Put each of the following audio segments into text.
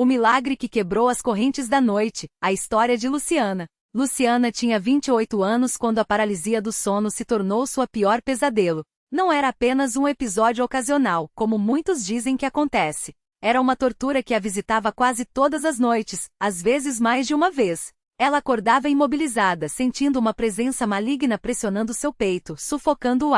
O milagre que quebrou as correntes da noite, a história de Luciana. Luciana tinha 28 anos quando a paralisia do sono se tornou sua pior pesadelo. Não era apenas um episódio ocasional, como muitos dizem que acontece. Era uma tortura que a visitava quase todas as noites, às vezes mais de uma vez. Ela acordava imobilizada, sentindo uma presença maligna pressionando seu peito, sufocando-o.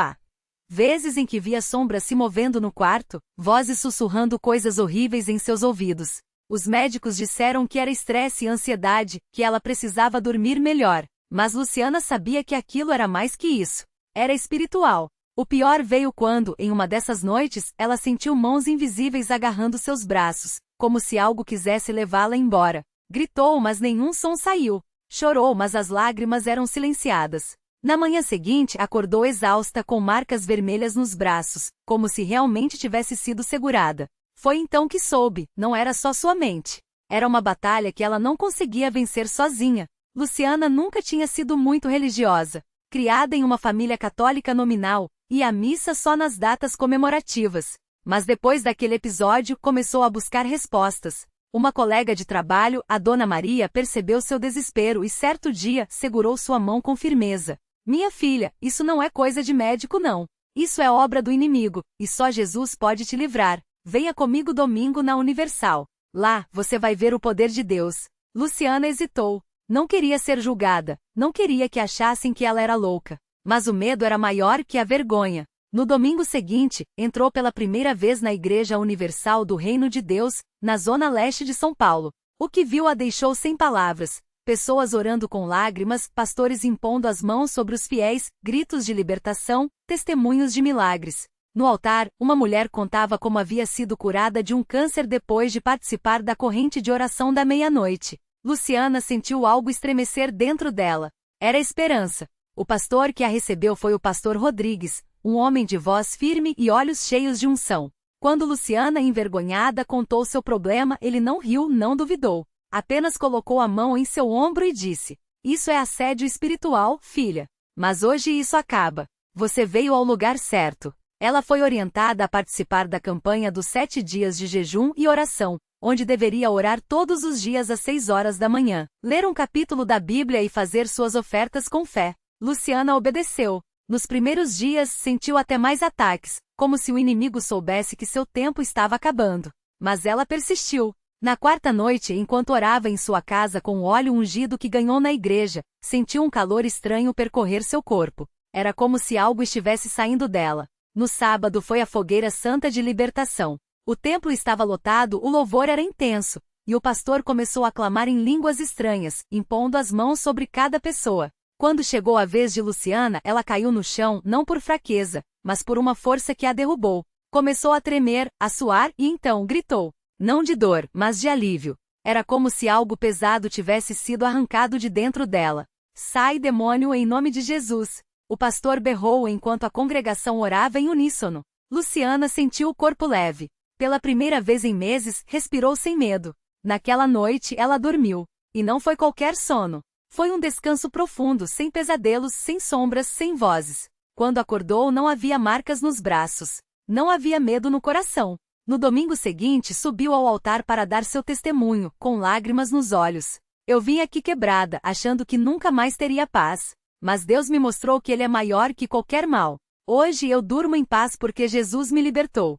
Vezes em que via sombras se movendo no quarto, vozes sussurrando coisas horríveis em seus ouvidos. Os médicos disseram que era estresse e ansiedade, que ela precisava dormir melhor. Mas Luciana sabia que aquilo era mais que isso. Era espiritual. O pior veio quando, em uma dessas noites, ela sentiu mãos invisíveis agarrando seus braços, como se algo quisesse levá-la embora. Gritou, mas nenhum som saiu. Chorou, mas as lágrimas eram silenciadas. Na manhã seguinte, acordou exausta com marcas vermelhas nos braços, como se realmente tivesse sido segurada. Foi então que soube, não era só sua mente. Era uma batalha que ela não conseguia vencer sozinha. Luciana nunca tinha sido muito religiosa. Criada em uma família católica nominal, ia à missa só nas datas comemorativas. Mas depois daquele episódio, começou a buscar respostas. Uma colega de trabalho, a Dona Maria, percebeu seu desespero e certo dia, segurou sua mão com firmeza. Minha filha, isso não é coisa de médico não. Isso é obra do inimigo, e só Jesus pode te livrar. Venha comigo domingo na Universal. Lá, você vai ver o poder de Deus. Luciana hesitou. Não queria ser julgada, não queria que achassem que ela era louca. Mas o medo era maior que a vergonha. No domingo seguinte, entrou pela primeira vez na Igreja Universal do Reino de Deus, na zona leste de São Paulo. O que viu a deixou sem palavras. Pessoas orando com lágrimas, pastores impondo as mãos sobre os fiéis, gritos de libertação, testemunhos de milagres. No altar, uma mulher contava como havia sido curada de um câncer depois de participar da corrente de oração da meia-noite. Luciana sentiu algo estremecer dentro dela. Era esperança. O pastor que a recebeu foi o pastor Rodrigues, um homem de voz firme e olhos cheios de unção. Quando Luciana, envergonhada, contou seu problema, ele não riu, não duvidou. Apenas colocou a mão em seu ombro e disse: "Isso é assédio espiritual, filha. Mas hoje isso acaba. Você veio ao lugar certo." Ela foi orientada a participar da campanha dos 7 dias de jejum e oração, onde deveria orar todos os dias às 6 horas da manhã, ler um capítulo da Bíblia e fazer suas ofertas com fé. Luciana obedeceu. Nos primeiros dias, sentiu até mais ataques, como se o inimigo soubesse que seu tempo estava acabando. Mas ela persistiu. Na quarta noite, enquanto orava em sua casa com o óleo ungido que ganhou na igreja, sentiu um calor estranho percorrer seu corpo. Era como se algo estivesse saindo dela. No sábado foi a fogueira santa de libertação. O templo estava lotado, o louvor era intenso, e o pastor começou a clamar em línguas estranhas, impondo as mãos sobre cada pessoa. Quando chegou a vez de Luciana, ela caiu no chão não por fraqueza, mas por uma força que a derrubou. Começou a tremer, a suar e então gritou. Não de dor, mas de alívio. Era como se algo pesado tivesse sido arrancado de dentro dela. Sai, demônio, em nome de Jesus! O pastor berrou enquanto a congregação orava em uníssono. Luciana sentiu o corpo leve. Pela primeira vez em meses, respirou sem medo. Naquela noite, ela dormiu. E não foi qualquer sono. Foi um descanso profundo, sem pesadelos, sem sombras, sem vozes. Quando acordou, não havia marcas nos braços. Não havia medo no coração. No domingo seguinte, subiu ao altar para dar seu testemunho, com lágrimas nos olhos. Eu vim aqui quebrada, achando que nunca mais teria paz. Mas Deus me mostrou que Ele é maior que qualquer mal. Hoje eu durmo em paz porque Jesus me libertou.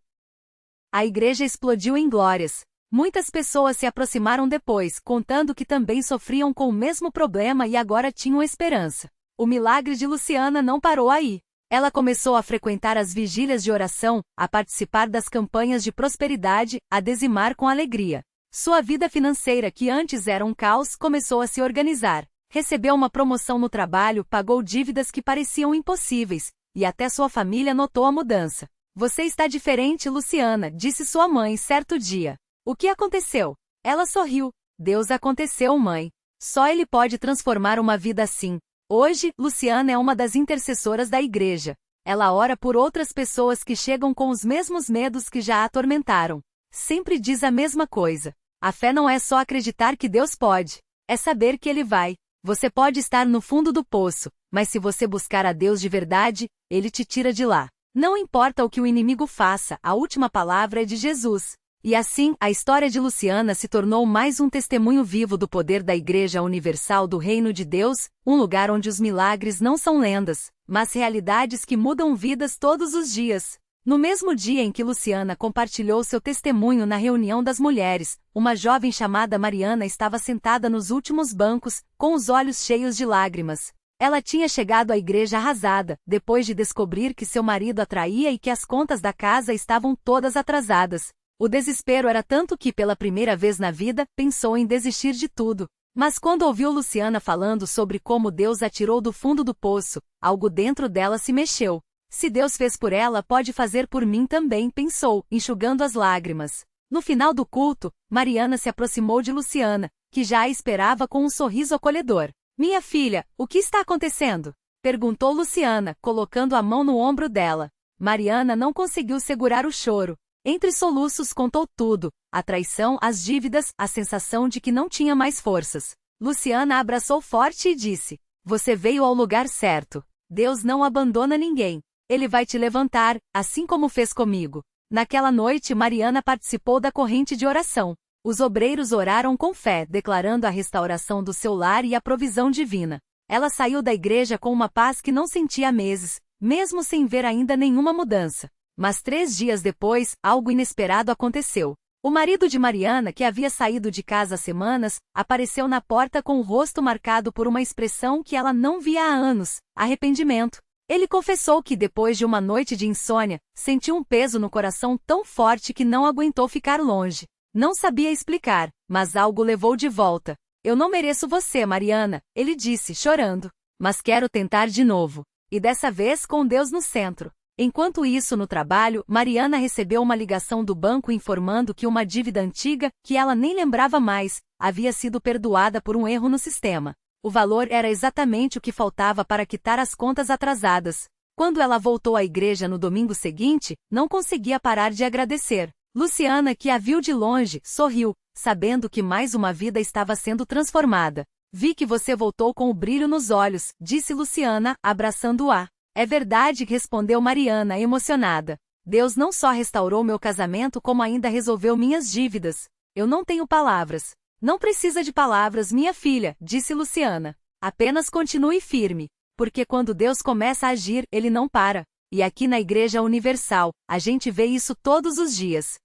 A igreja explodiu em glórias. Muitas pessoas se aproximaram depois, contando que também sofriam com o mesmo problema e agora tinham esperança. O milagre de Luciana não parou aí. Ela começou a frequentar as vigílias de oração, a participar das campanhas de prosperidade, a dizimar com alegria. Sua vida financeira, que antes era um caos, começou a se organizar. Recebeu uma promoção no trabalho, pagou dívidas que pareciam impossíveis, e até sua família notou a mudança. Você está diferente, Luciana, disse sua mãe certo dia. O que aconteceu? Ela sorriu. Deus aconteceu, mãe. Só Ele pode transformar uma vida assim. Hoje, Luciana é uma das intercessoras da igreja. Ela ora por outras pessoas que chegam com os mesmos medos que já a atormentaram. Sempre diz a mesma coisa. A fé não é só acreditar que Deus pode. É saber que Ele vai. Você pode estar no fundo do poço, mas se você buscar a Deus de verdade, Ele te tira de lá. Não importa o que o inimigo faça, a última palavra é de Jesus. E assim, a história de Luciana se tornou mais um testemunho vivo do poder da Igreja Universal do Reino de Deus, um lugar onde os milagres não são lendas, mas realidades que mudam vidas todos os dias. No mesmo dia em que Luciana compartilhou seu testemunho na reunião das mulheres, uma jovem chamada Mariana estava sentada nos últimos bancos, com os olhos cheios de lágrimas. Ela tinha chegado à igreja arrasada, depois de descobrir que seu marido a traía e que as contas da casa estavam todas atrasadas. O desespero era tanto que, pela primeira vez na vida, pensou em desistir de tudo. Mas quando ouviu Luciana falando sobre como Deus a tirou do fundo do poço, algo dentro dela se mexeu. Se Deus fez por ela, pode fazer por mim também, pensou, enxugando as lágrimas. No final do culto, Mariana se aproximou de Luciana, que já a esperava com um sorriso acolhedor. Minha filha, o que está acontecendo? Perguntou Luciana, colocando a mão no ombro dela. Mariana não conseguiu segurar o choro. Entre soluços contou tudo, a traição, as dívidas, a sensação de que não tinha mais forças. Luciana a abraçou forte e disse: Você veio ao lugar certo. Deus não abandona ninguém. Ele vai te levantar, assim como fez comigo. Naquela noite, Mariana participou da corrente de oração. Os obreiros oraram com fé, declarando a restauração do seu lar e a provisão divina. Ela saiu da igreja com uma paz que não sentia há meses, mesmo sem ver ainda nenhuma mudança. Mas 3 dias depois, algo inesperado aconteceu. O marido de Mariana, que havia saído de casa há semanas, apareceu na porta com o rosto marcado por uma expressão que ela não via há anos: arrependimento. Ele confessou que, depois de uma noite de insônia, sentiu um peso no coração tão forte que não aguentou ficar longe. Não sabia explicar, mas algo levou de volta. Eu não mereço você, Mariana, ele disse, chorando. Mas quero tentar de novo. E dessa vez com Deus no centro. Enquanto isso, no trabalho, Mariana recebeu uma ligação do banco informando que uma dívida antiga, que ela nem lembrava mais, havia sido perdoada por um erro no sistema. O valor era exatamente o que faltava para quitar as contas atrasadas. Quando ela voltou à igreja no domingo seguinte, não conseguia parar de agradecer. Luciana, que a viu de longe, sorriu, sabendo que mais uma vida estava sendo transformada. Vi que você voltou com o brilho nos olhos, disse Luciana, abraçando-a. É verdade, respondeu Mariana, emocionada. Deus não só restaurou meu casamento como ainda resolveu minhas dívidas. Eu não tenho palavras. Não precisa de palavras, minha filha, disse Luciana. Apenas continue firme, porque quando Deus começa a agir, ele não para. E aqui na Igreja Universal, a gente vê isso todos os dias.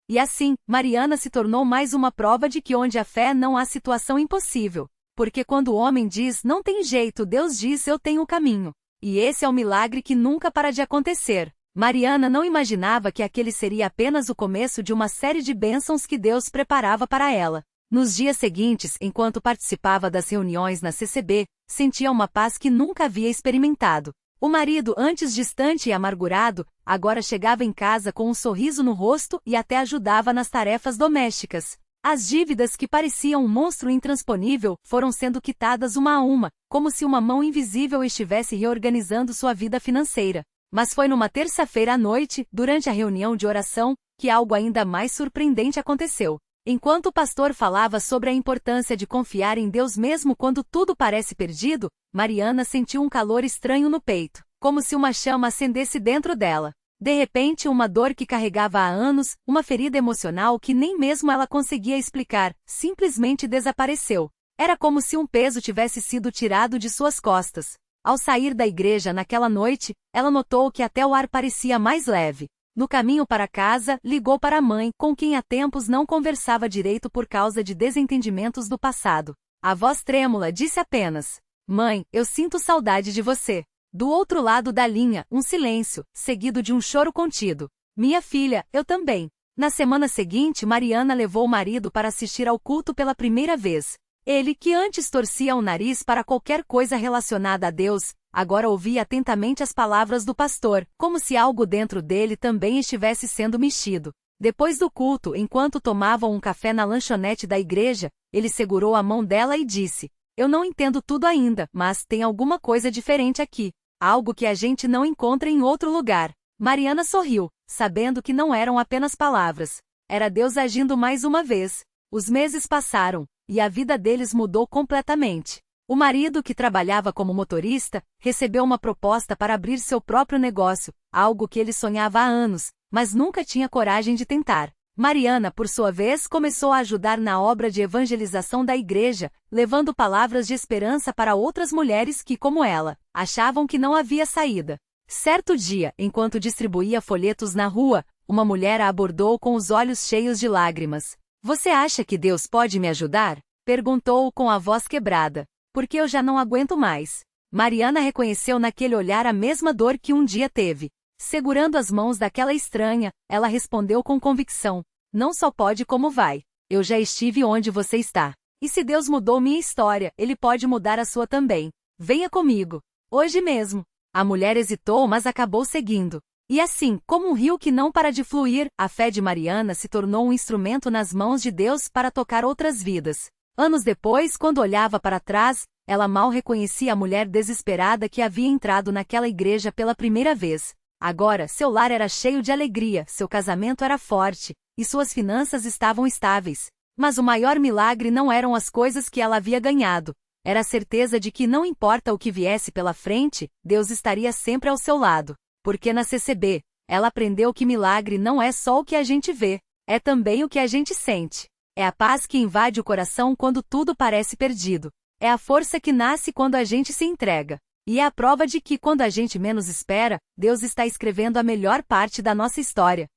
E assim, Mariana se tornou mais uma prova de que onde há fé não há situação impossível. Porque quando o homem diz, não tem jeito, Deus diz, eu tenho o caminho. E esse é o milagre que nunca para de acontecer. Mariana não imaginava que aquele seria apenas o começo de uma série de bênçãos que Deus preparava para ela. Nos dias seguintes, enquanto participava das reuniões na CCB, sentia uma paz que nunca havia experimentado. O marido, antes distante e amargurado, agora chegava em casa com um sorriso no rosto e até ajudava nas tarefas domésticas. As dívidas que pareciam um monstro intransponível foram sendo quitadas uma a uma, como se uma mão invisível estivesse reorganizando sua vida financeira. Mas foi numa terça-feira à noite, durante a reunião de oração, que algo ainda mais surpreendente aconteceu. Enquanto o pastor falava sobre a importância de confiar em Deus mesmo quando tudo parece perdido, Mariana sentiu um calor estranho no peito, como se uma chama acendesse dentro dela. De repente, uma dor que carregava há anos, uma ferida emocional que nem mesmo ela conseguia explicar, simplesmente desapareceu. Era como se um peso tivesse sido tirado de suas costas. Ao sair da igreja naquela noite, ela notou que até o ar parecia mais leve. No caminho para casa, ligou para a mãe, com quem há tempos não conversava direito por causa de desentendimentos do passado. A voz trêmula disse apenas: Mãe, eu sinto saudade de você. Do outro lado da linha, um silêncio, seguido de um choro contido. Minha filha, eu também. Na semana seguinte, Mariana levou o marido para assistir ao culto pela primeira vez. Ele, que antes torcia o nariz para qualquer coisa relacionada a Deus, agora ouvia atentamente as palavras do pastor, como se algo dentro dele também estivesse sendo mexido. Depois do culto, enquanto tomavam um café na lanchonete da igreja, ele segurou a mão dela e disse: Eu não entendo tudo ainda, mas tem alguma coisa diferente aqui. Algo que a gente não encontra em outro lugar. Mariana sorriu, sabendo que não eram apenas palavras. Era Deus agindo mais uma vez. Os meses passaram, e a vida deles mudou completamente. O marido, que trabalhava como motorista, recebeu uma proposta para abrir seu próprio negócio, algo que ele sonhava há anos, mas nunca tinha coragem de tentar. Mariana, por sua vez, começou a ajudar na obra de evangelização da igreja, levando palavras de esperança para outras mulheres que, como ela, achavam que não havia saída. Certo dia, enquanto distribuía folhetos na rua, uma mulher a abordou com os olhos cheios de lágrimas. "Você acha que Deus pode me ajudar?" perguntou com a voz quebrada. "Porque eu já não aguento mais." Mariana reconheceu naquele olhar a mesma dor que um dia teve. Segurando as mãos daquela estranha, ela respondeu com convicção: "Não só pode como vai. Eu já estive onde você está. E se Deus mudou minha história, Ele pode mudar a sua também. Venha comigo. Hoje mesmo." A mulher hesitou, mas acabou seguindo. E assim, como um rio que não para de fluir, a fé de Mariana se tornou um instrumento nas mãos de Deus para tocar outras vidas. Anos depois, quando olhava para trás, ela mal reconhecia a mulher desesperada que havia entrado naquela igreja pela primeira vez. Agora, seu lar era cheio de alegria, seu casamento era forte, e suas finanças estavam estáveis. Mas o maior milagre não eram as coisas que ela havia ganhado. Era a certeza de que não importa o que viesse pela frente, Deus estaria sempre ao seu lado. Porque na CCB, ela aprendeu que milagre não é só o que a gente vê, é também o que a gente sente. É a paz que invade o coração quando tudo parece perdido. É a força que nasce quando a gente se entrega. E é a prova de que, quando a gente menos espera, Deus está escrevendo a melhor parte da nossa história.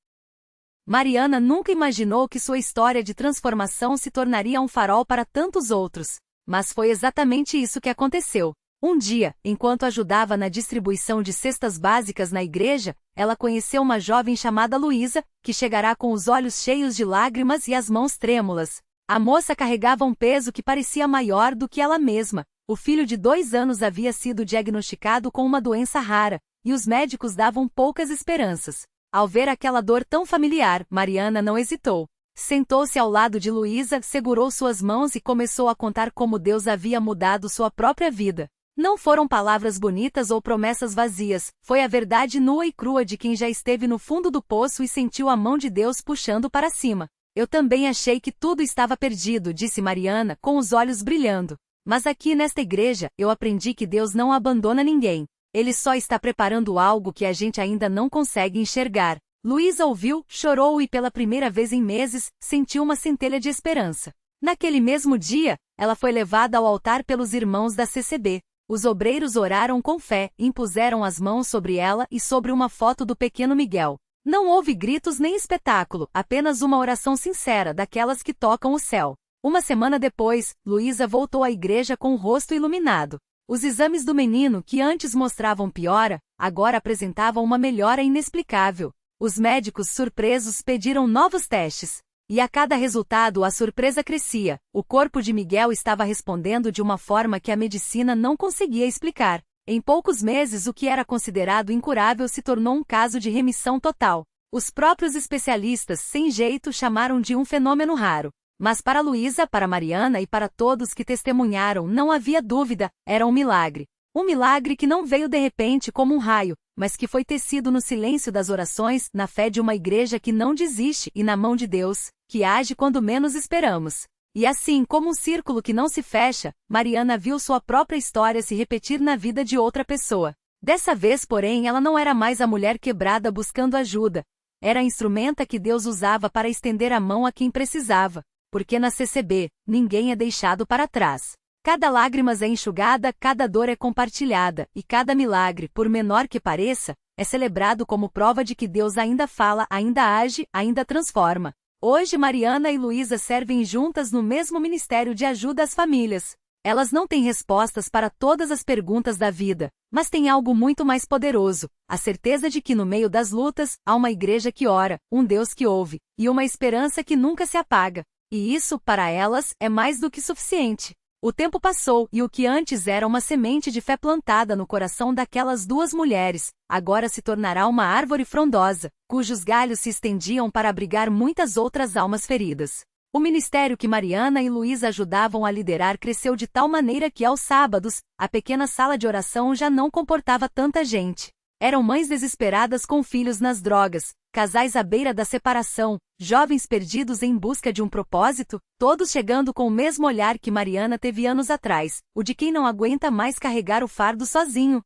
Mariana nunca imaginou que sua história de transformação se tornaria um farol para tantos outros. Mas foi exatamente isso que aconteceu. Um dia, enquanto ajudava na distribuição de cestas básicas na igreja, ela conheceu uma jovem chamada Luísa, que chegará com os olhos cheios de lágrimas e as mãos trêmulas. A moça carregava um peso que parecia maior do que ela mesma. O filho de 2 anos havia sido diagnosticado com uma doença rara, e os médicos davam poucas esperanças. Ao ver aquela dor tão familiar, Mariana não hesitou. Sentou-se ao lado de Luísa, segurou suas mãos e começou a contar como Deus havia mudado sua própria vida. Não foram palavras bonitas ou promessas vazias, foi a verdade nua e crua de quem já esteve no fundo do poço e sentiu a mão de Deus puxando para cima. "Eu também achei que tudo estava perdido", disse Mariana, com os olhos brilhando. "Mas aqui nesta igreja, eu aprendi que Deus não abandona ninguém. Ele só está preparando algo que a gente ainda não consegue enxergar." Luísa ouviu, chorou e pela primeira vez em meses, sentiu uma centelha de esperança. Naquele mesmo dia, ela foi levada ao altar pelos irmãos da CCB. Os obreiros oraram com fé, impuseram as mãos sobre ela e sobre uma foto do pequeno Miguel. Não houve gritos nem espetáculo, apenas uma oração sincera, daquelas que tocam o céu. Uma semana depois, Luísa voltou à igreja com o rosto iluminado. Os exames do menino, que antes mostravam piora, agora apresentavam uma melhora inexplicável. Os médicos, surpresos, pediram novos testes. E a cada resultado a surpresa crescia. O corpo de Miguel estava respondendo de uma forma que a medicina não conseguia explicar. Em poucos meses, o que era considerado incurável se tornou um caso de remissão total. Os próprios especialistas, sem jeito, chamaram de um fenômeno raro. Mas para Luísa, para Mariana e para todos que testemunharam, não havia dúvida, era um milagre. Um milagre que não veio de repente como um raio, mas que foi tecido no silêncio das orações, na fé de uma igreja que não desiste e na mão de Deus, que age quando menos esperamos. E assim, como um círculo que não se fecha, Mariana viu sua própria história se repetir na vida de outra pessoa. Dessa vez, porém, ela não era mais a mulher quebrada buscando ajuda. Era a instrumenta que Deus usava para estender a mão a quem precisava. Porque na CCB, ninguém é deixado para trás. Cada lágrima é enxugada, cada dor é compartilhada, e cada milagre, por menor que pareça, é celebrado como prova de que Deus ainda fala, ainda age, ainda transforma. Hoje Mariana e Luísa servem juntas no mesmo ministério de ajuda às famílias. Elas não têm respostas para todas as perguntas da vida, mas têm algo muito mais poderoso, a certeza de que no meio das lutas, há uma igreja que ora, um Deus que ouve, e uma esperança que nunca se apaga. E isso, para elas, é mais do que suficiente. O tempo passou, e o que antes era uma semente de fé plantada no coração daquelas 2 mulheres, agora se tornará uma árvore frondosa, cujos galhos se estendiam para abrigar muitas outras almas feridas. O ministério que Mariana e Luísa ajudavam a liderar cresceu de tal maneira que, aos sábados, a pequena sala de oração já não comportava tanta gente. Eram mães desesperadas com filhos nas drogas, casais à beira da separação, jovens perdidos em busca de um propósito, todos chegando com o mesmo olhar que Mariana teve anos atrás, o de quem não aguenta mais carregar o fardo sozinho.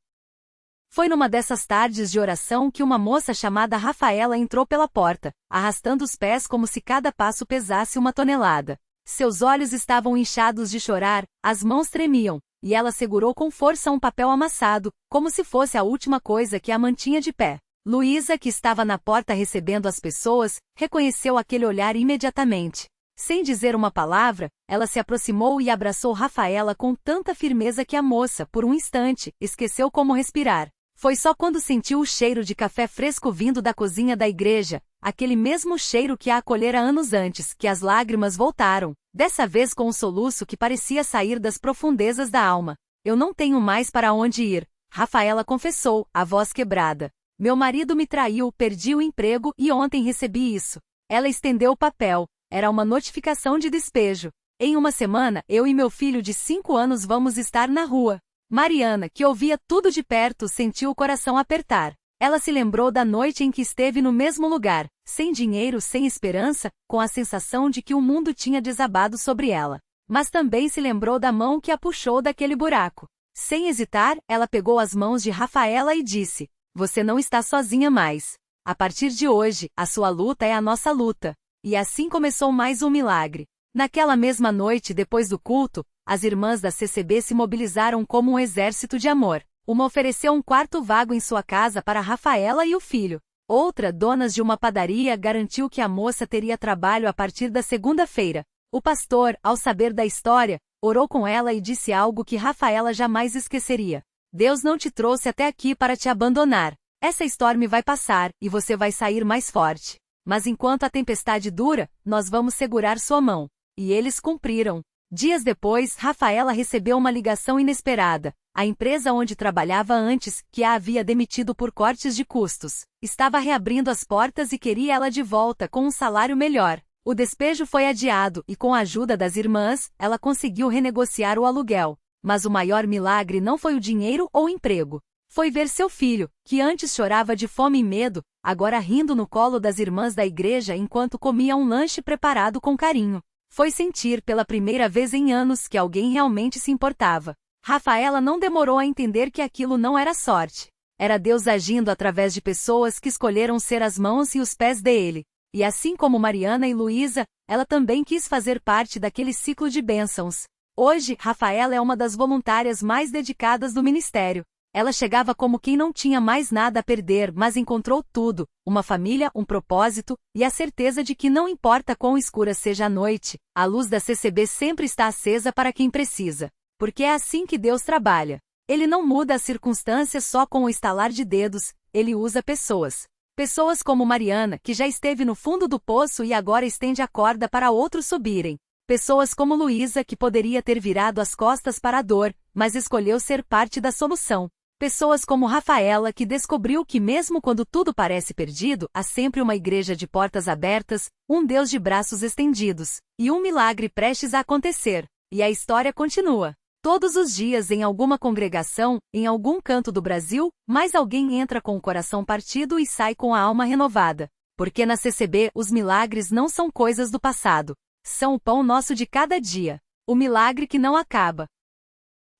Foi numa dessas tardes de oração que uma moça chamada Rafaela entrou pela porta, arrastando os pés como se cada passo pesasse 1 tonelada. Seus olhos estavam inchados de chorar, as mãos tremiam, e ela segurou com força um papel amassado, como se fosse a última coisa que a mantinha de pé. Luísa, que estava na porta recebendo as pessoas, reconheceu aquele olhar imediatamente. Sem dizer uma palavra, ela se aproximou e abraçou Rafaela com tanta firmeza que a moça, por um instante, esqueceu como respirar. Foi só quando sentiu o cheiro de café fresco vindo da cozinha da igreja, aquele mesmo cheiro que a acolhera anos antes, que as lágrimas voltaram, dessa vez com um soluço que parecia sair das profundezas da alma. Eu não tenho mais para onde ir, Rafaela confessou, a voz quebrada. Meu marido me traiu, perdi o emprego e ontem recebi isso. Ela estendeu o papel. Era uma notificação de despejo. Em 1 semana, eu e meu filho de 5 anos vamos estar na rua. Mariana, que ouvia tudo de perto, sentiu o coração apertar. Ela se lembrou da noite em que esteve no mesmo lugar, sem dinheiro, sem esperança, com a sensação de que o mundo tinha desabado sobre ela. Mas também se lembrou da mão que a puxou daquele buraco. Sem hesitar, ela pegou as mãos de Rafaela e disse: "Você não está sozinha mais. A partir de hoje, a sua luta é a nossa luta." E assim começou mais um milagre. Naquela mesma noite, depois do culto, as irmãs da CCB se mobilizaram como um exército de amor. Uma ofereceu um quarto vago em sua casa para Rafaela e o filho. Outra, donas de uma padaria, garantiu que a moça teria trabalho a partir da segunda-feira. O pastor, ao saber da história, orou com ela e disse algo que Rafaela jamais esqueceria. Deus não te trouxe até aqui para te abandonar. Essa storm vai passar, e você vai sair mais forte. Mas enquanto a tempestade dura, nós vamos segurar sua mão. E eles cumpriram. Dias depois, Rafaela recebeu uma ligação inesperada. A empresa onde trabalhava antes, que a havia demitido por cortes de custos, estava reabrindo as portas e queria ela de volta com um salário melhor. O despejo foi adiado e, com a ajuda das irmãs, ela conseguiu renegociar o aluguel. Mas o maior milagre não foi o dinheiro ou o emprego. Foi ver seu filho, que antes chorava de fome e medo, agora rindo no colo das irmãs da igreja enquanto comia um lanche preparado com carinho. Foi sentir pela primeira vez em anos que alguém realmente se importava. Rafaela não demorou a entender que aquilo não era sorte. Era Deus agindo através de pessoas que escolheram ser as mãos e os pés dele. E assim como Mariana e Luísa, ela também quis fazer parte daquele ciclo de bênçãos. Hoje, Rafaela é uma das voluntárias mais dedicadas do ministério. Ela chegava como quem não tinha mais nada a perder, mas encontrou tudo: uma família, um propósito, e a certeza de que não importa quão escura seja a noite, a luz da CCB sempre está acesa para quem precisa. Porque é assim que Deus trabalha. Ele não muda as circunstâncias só com o estalar de dedos, ele usa pessoas. Pessoas como Mariana, que já esteve no fundo do poço e agora estende a corda para outros subirem. Pessoas como Luísa, que poderia ter virado as costas para a dor, mas escolheu ser parte da solução. Pessoas como Rafaela, que descobriu que mesmo quando tudo parece perdido, há sempre uma igreja de portas abertas, um Deus de braços estendidos, e um milagre prestes a acontecer. E a história continua. Todos os dias em alguma congregação, em algum canto do Brasil, mais alguém entra com o coração partido e sai com a alma renovada. Porque na CCB os milagres não são coisas do passado. São o pão nosso de cada dia. O milagre que não acaba.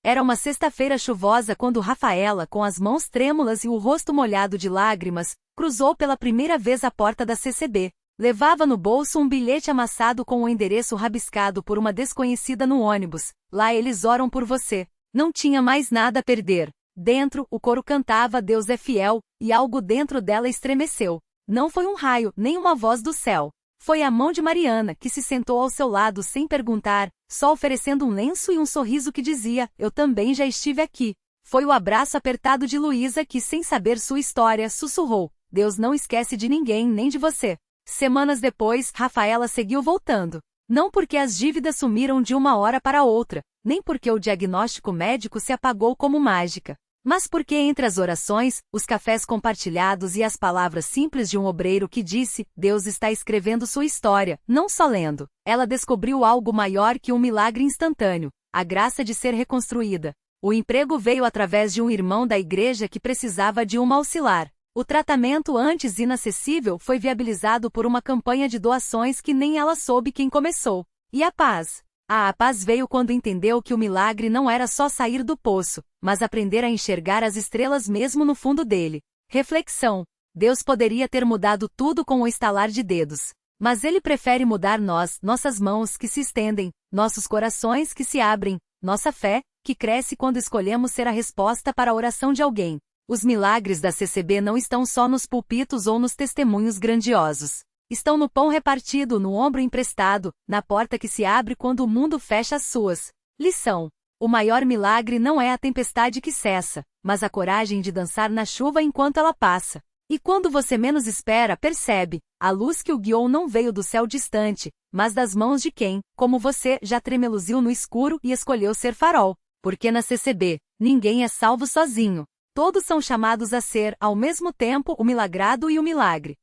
Era uma sexta-feira chuvosa quando Rafaela, com as mãos trêmulas e o rosto molhado de lágrimas, cruzou pela primeira vez a porta da CCB. Levava no bolso um bilhete amassado com o endereço rabiscado por uma desconhecida no ônibus. Lá eles oram por você. Não tinha mais nada a perder. Dentro, o coro cantava Deus é fiel, e algo dentro dela estremeceu. Não foi um raio, nem uma voz do céu. Foi a mão de Mariana, que se sentou ao seu lado sem perguntar, só oferecendo um lenço e um sorriso que dizia: eu também já estive aqui. Foi o abraço apertado de Luísa que, sem saber sua história, sussurrou: Deus não esquece de ninguém, nem de você. Semanas depois, Rafaela seguiu voltando. Não porque as dívidas sumiram de uma hora para outra, nem porque o diagnóstico médico se apagou como mágica, mas porque entre as orações, os cafés compartilhados e as palavras simples de um obreiro que disse: Deus está escrevendo sua história, não só lendo, ela descobriu algo maior que um milagre instantâneo: a graça de ser reconstruída. O emprego veio através de um irmão da igreja que precisava de uma auxiliar. O tratamento antes inacessível foi viabilizado por uma campanha de doações que nem ela soube quem começou. E a paz? A paz veio quando entendeu que o milagre não era só sair do poço, mas aprender a enxergar as estrelas mesmo no fundo dele. Reflexão: Deus poderia ter mudado tudo com o estalar de dedos. Mas Ele prefere mudar nós, nossas mãos que se estendem, nossos corações que se abrem, nossa fé, que cresce quando escolhemos ser a resposta para a oração de alguém. Os milagres da CCB não estão só nos púlpitos ou nos testemunhos grandiosos. Estão no pão repartido, no ombro emprestado, na porta que se abre quando o mundo fecha as suas. Lição: o maior milagre não é a tempestade que cessa, mas a coragem de dançar na chuva enquanto ela passa. E quando você menos espera, percebe, a luz que o guiou não veio do céu distante, mas das mãos de quem, como você, já tremeluziu no escuro e escolheu ser farol. Porque na CCB, ninguém é salvo sozinho. Todos são chamados a ser, ao mesmo tempo, o milagrado e o milagre.